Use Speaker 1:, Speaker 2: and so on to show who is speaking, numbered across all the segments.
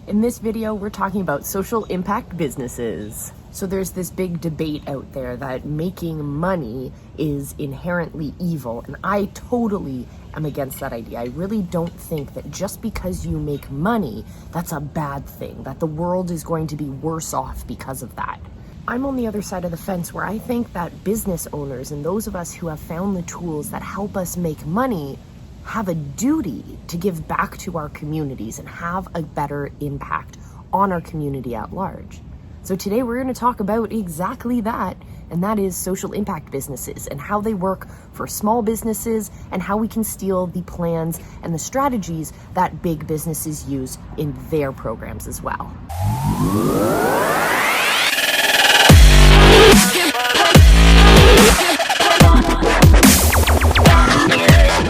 Speaker 1: In this video, we're talking about social impact businesses. So there's this big debate out there that making money is inherently evil, and I totally am against that idea. I really don't think that just because you make money, that's a bad thing, that the world is going to be worse off because of that. I'm on the other side of the fence where I think that business owners and those of us who have found the tools that help us make money have a duty to give back to our communities and have a better impact on our community at large. So today we're going to talk about exactly that, and that is social impact businesses and how they work for small businesses and how we can steal the plans and the strategies that big businesses use in their programs as well.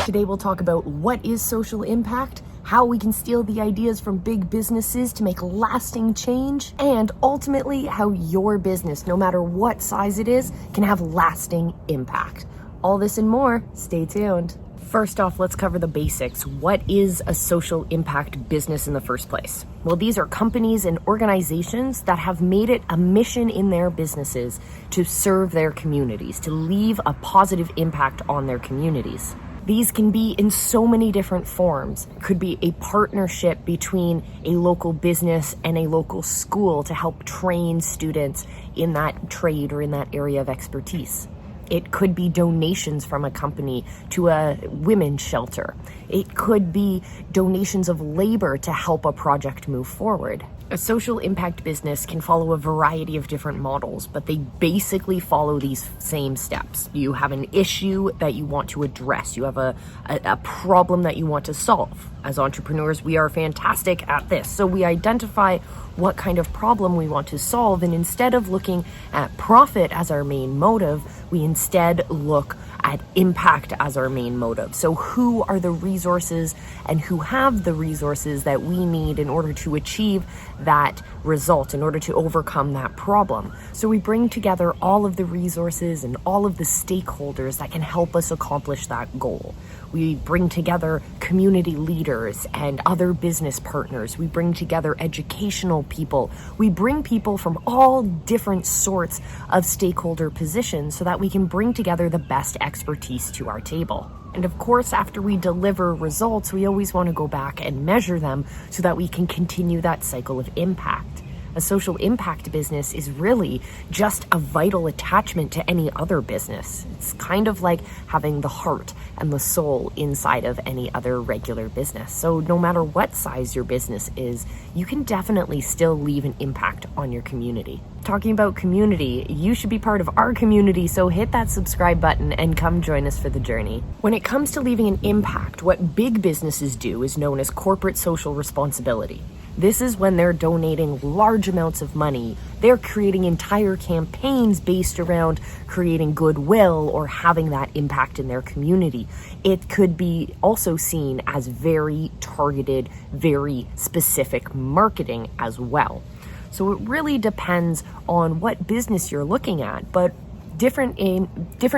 Speaker 1: Today we'll talk about what is social impact, how we can steal the ideas from big businesses to make lasting change, and ultimately how your business, no matter what size it is, can have lasting impact. All this and more, stay tuned. First off, let's cover the basics. What is a social impact business in the first place? Well, these are companies and organizations that have made it a mission in their businesses to serve their communities, to leave a positive impact on their communities. These can be in so many different forms. It could be a partnership between a local business and a local school to help train students in that trade or in that area of expertise. It could be donations from a company to a women's shelter. It could be donations of labor to help a project move forward. A social impact business can follow a variety of different models, but they basically follow these same steps. You have an issue that you want to address. You have a problem that you want to solve. As entrepreneurs, we are fantastic at this. So we identify what kind of problem we want to solve, and instead of looking at profit as our main motive, we instead look at impact as our main motive. So who are the resources and who have the resources that we need in order to achieve that result, in order to overcome that problem? So we bring together all of the resources and all of the stakeholders that can help us accomplish that goal. We bring together community leaders and other business partners. We bring together educational people. We bring people from all different sorts of stakeholder positions so that we can bring together the best expertise to our table. And of course, after we deliver results, we always want to go back and measure them so that we can continue that cycle of impact. A social impact business is really just a vital attachment to any other business. It's kind of like having the heart and the soul inside of any other regular business. So no matter what size your business is, you can definitely still leave an impact on your community. Talking about community, you should be part of our community, so hit that subscribe button and come join us for the journey. When it comes to leaving an impact, what big businesses do is known as corporate social responsibility. This is when they're donating large amounts of money. They're creating entire campaigns based around creating goodwill or having that impact in their community. It could be also seen as very targeted, very specific marketing as well. So it really depends on what business you're looking at, but different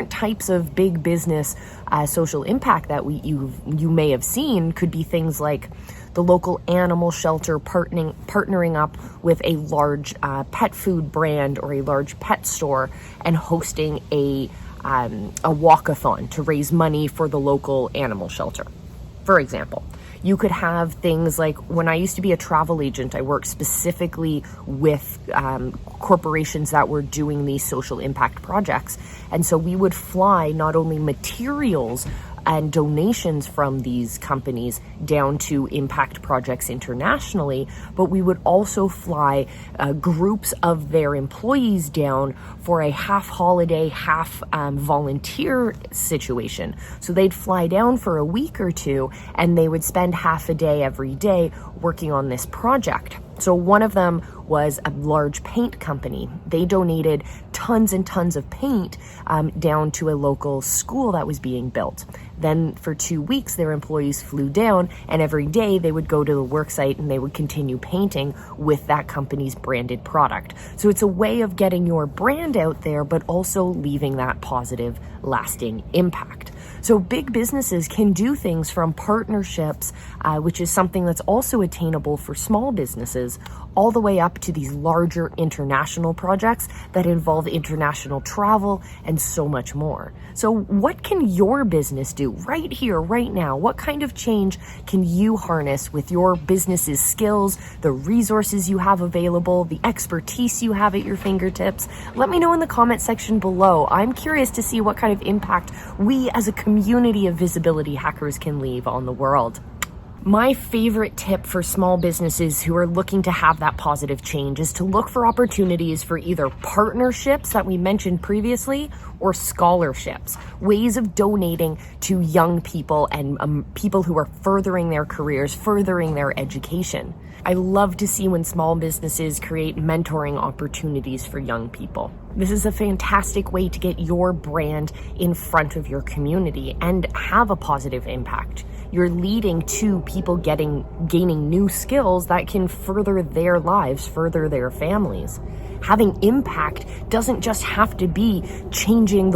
Speaker 1: types of big business social impact that you may have seen could be things like the local animal shelter partnering up with a large pet food brand or a large pet store and hosting a walkathon to raise money for the local animal shelter, for example. You could have things like, when I used to be a travel agent, I worked specifically with corporations that were doing these social impact projects. And so we would fly not only materials and donations from these companies down to impact projects internationally, but we would also fly groups of their employees down for a half holiday, half volunteer situation. So they'd fly down for a week or two and they would spend half a day every day working on this project. So one of them was a large paint company. They donated tons and tons of paint down to a local school that was being built. Then for 2 weeks, their employees flew down, and every day they would go to the work site and they would continue painting with that company's branded product. So it's a way of getting your brand out there, but also leaving that positive, lasting impact. So big businesses can do things from partnerships, which is something that's also attainable for small businesses, all the way up to these larger international projects that involve international travel and so much more. So what can your business do right here, right now? What kind of change can you harness with your business's skills, the resources you have available, the expertise you have at your fingertips? Let me know in the comment section below. I'm curious to see what kind of impact we as a community of visibility hackers can leave on the world. My favorite tip for small businesses who are looking to have that positive change is to look for opportunities for either partnerships that we mentioned previously or scholarships, ways of donating to young people and people who are furthering their careers, furthering their education. I love to see when small businesses create mentoring opportunities for young people. This is a fantastic way to get your brand in front of your community and have a positive impact. You're leading to people gaining new skills that can further their lives, further their families. Having impact doesn't just have to be changing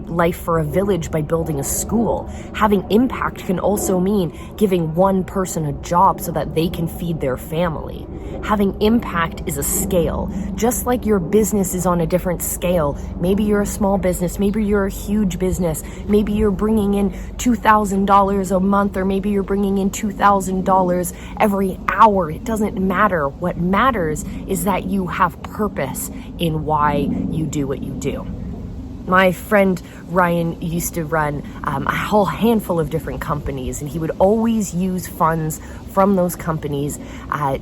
Speaker 1: life for a village by building a school. Having impact can also mean giving one person a job so that they can feed their family. Having impact is a scale. Just like your business is on a different scale. Maybe you're a small business, maybe you're a huge business, maybe you're bringing in $2,000 a month, or maybe you're bringing in $2,000 every hour. It doesn't matter. What matters is that you have purpose in why you do what you do. My friend Ryan used to run a whole handful of different companies, and he would always use funds from those companies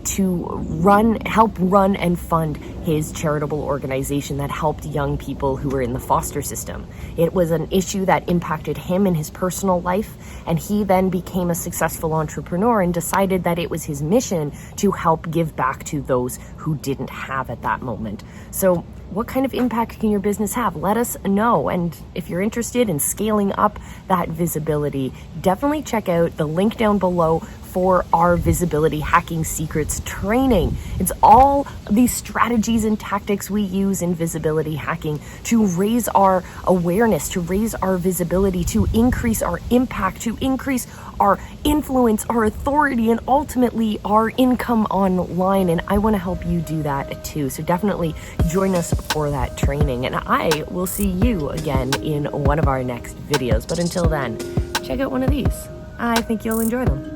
Speaker 1: to help run and fund his charitable organization that helped young people who were in the foster system. It was an issue that impacted him in his personal life, and he then became a successful entrepreneur and decided that it was his mission to help give back to those who didn't have at that moment. So what kind of impact can your business have? Let us know. And if you're interested in scaling up that visibility, definitely check out the link down below for our visibility hacking secrets training. It's all these strategies and tactics we use in visibility hacking to raise our awareness, to raise our visibility, to increase our impact, to increase our influence, our authority, and ultimately our income online. And I want to help you do that too. So definitely join us for that training. And I will see you again in one of our next videos. But until then, check out one of these. I think you'll enjoy them.